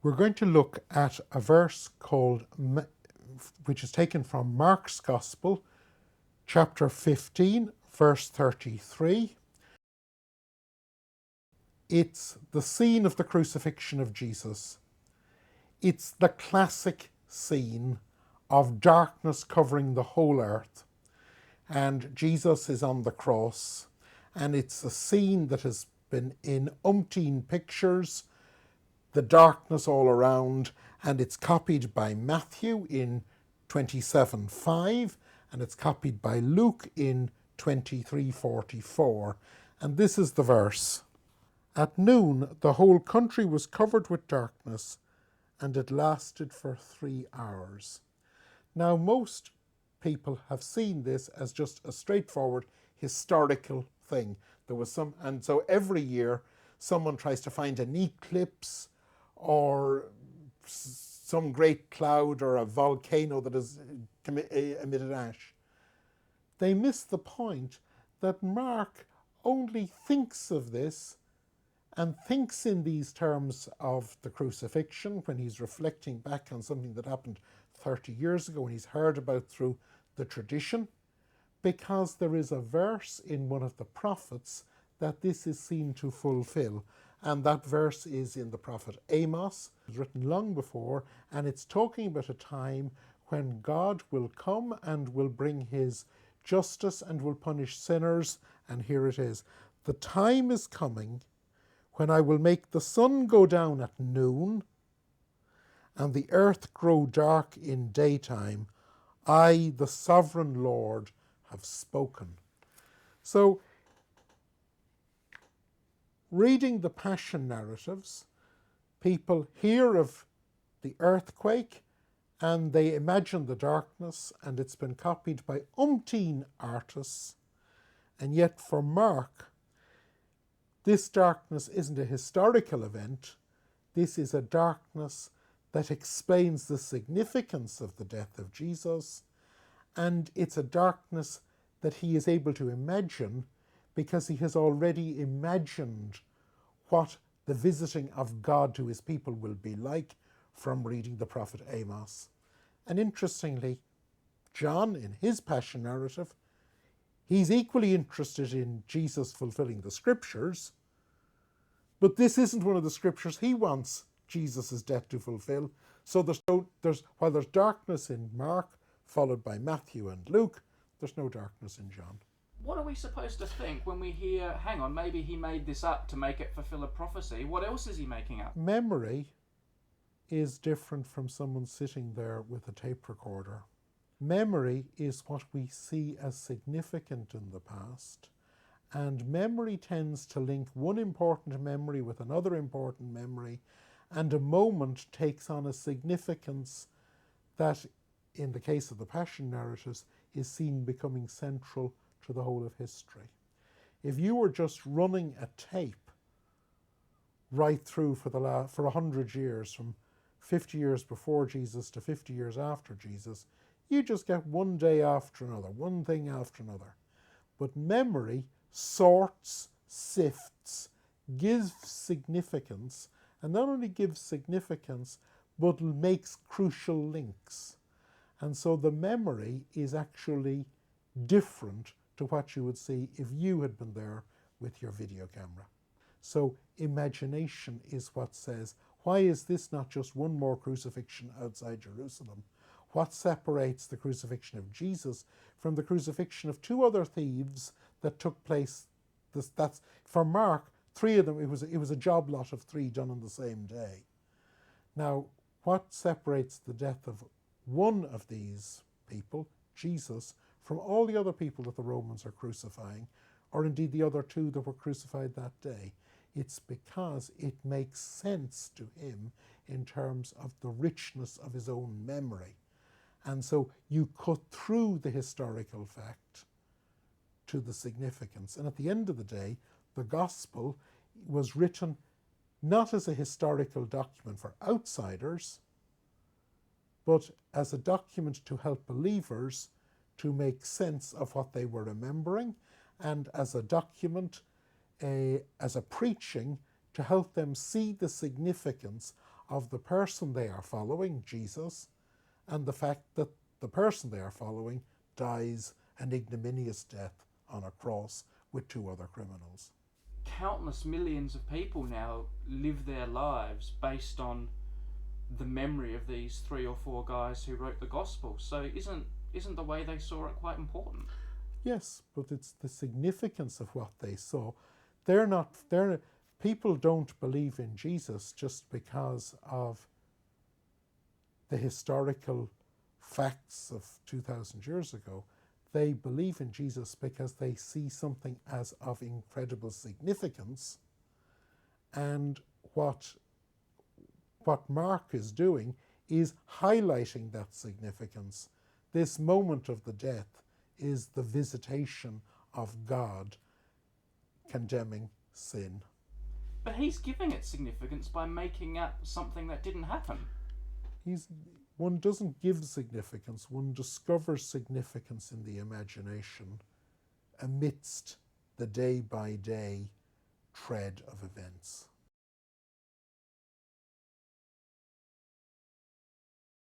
We're going to look at a verse which is taken from Mark's Gospel, chapter 15, verse 33. It's the scene of the crucifixion of Jesus. It's the classic scene of darkness covering the whole earth, and Jesus is on the cross, and it's a scene that has been in umpteen pictures, the darkness all around, and it's copied by Matthew in 27:5, and it's copied by Luke in 23:44, and this is the verse. At noon, the whole country was covered with darkness, and it lasted for 3 hours. Now, most people have seen this as just a straightforward historical thing. There was and so every year someone tries to find an eclipse or some great cloud or a volcano that has emitted ash. They miss the point that Mark only thinks of this and thinks in these terms of the crucifixion when he's reflecting back on something that happened 30 years ago and he's heard about through the tradition, because there is a verse in one of the prophets that this is seen to fulfill. And that verse is in the prophet Amos. It was written long before, and it's talking about a time when God will come and will bring his justice and will punish sinners. And here it is. The time is coming when I will make the sun go down at noon and the earth grow dark in daytime. I, the sovereign Lord, have spoken. So, reading the Passion narratives, people hear of the earthquake and they imagine the darkness, and it's been copied by umpteen artists. And yet for Mark, this darkness isn't a historical event. This is a darkness that explains the significance of the death of Jesus, and it's a darkness that he is able to imagine because he has already imagined what the visiting of God to his people will be like from reading the prophet Amos. And interestingly, John, in his Passion narrative, he's equally interested in Jesus fulfilling the scriptures, but this isn't one of the scriptures he wants Jesus' death to fulfill. So while there's darkness in Mark, followed by Matthew and Luke, there's no darkness in John. What are we supposed to think when we hear, hang on, maybe he made this up to make it fulfill a prophecy? What else is he making up? Memory is different from someone sitting there with a tape recorder. Memory is what we see as significant in the past, and memory tends to link one important memory with another important memory, and a moment takes on a significance that, in the case of the Passion narratives, is seen becoming central to the whole of history. If you were just running a tape right through for 100 years, from 50 years before Jesus to 50 years after Jesus, you just get one day after another, one thing after another. But memory sorts, sifts, gives significance, and not only gives significance, but makes crucial links. And so the memory is actually different to what you would see if you had been there with your video camera. So imagination is what says, why is this not just one more crucifixion outside Jerusalem? What separates the crucifixion of Jesus from the crucifixion of two other thieves that took place? That's for Mark, 3 of them, it was a job lot of 3 done on the same day. Now, what separates the death of one of these people, Jesus, from all the other people that the Romans are crucifying, or indeed the other 2 that were crucified that day? It's because it makes sense to him in terms of the richness of his own memory. And so you cut through the historical fact to the significance. And at the end of the day, the gospel was written not as a historical document for outsiders, but as a document to help believers to make sense of what they were remembering, and as a document, as a preaching, to help them see the significance of the person they are following, Jesus, and the fact that the person they are following dies an ignominious death on a cross with two other criminals. Countless millions of people now live their lives based on the memory of these 3 or 4 guys who wrote the gospel. So isn't the way they saw it quite important? Yes, but it's the significance of what they saw. People don't believe in Jesus just because of the historical facts of 2,000 years ago. They believe in Jesus because they see something as of incredible significance. And what Mark is doing is highlighting that significance. This moment of the death is the visitation of God condemning sin. But he's giving it significance by making up something that didn't happen. One doesn't give significance, one discovers significance in the imagination amidst the day-by-day tread of events.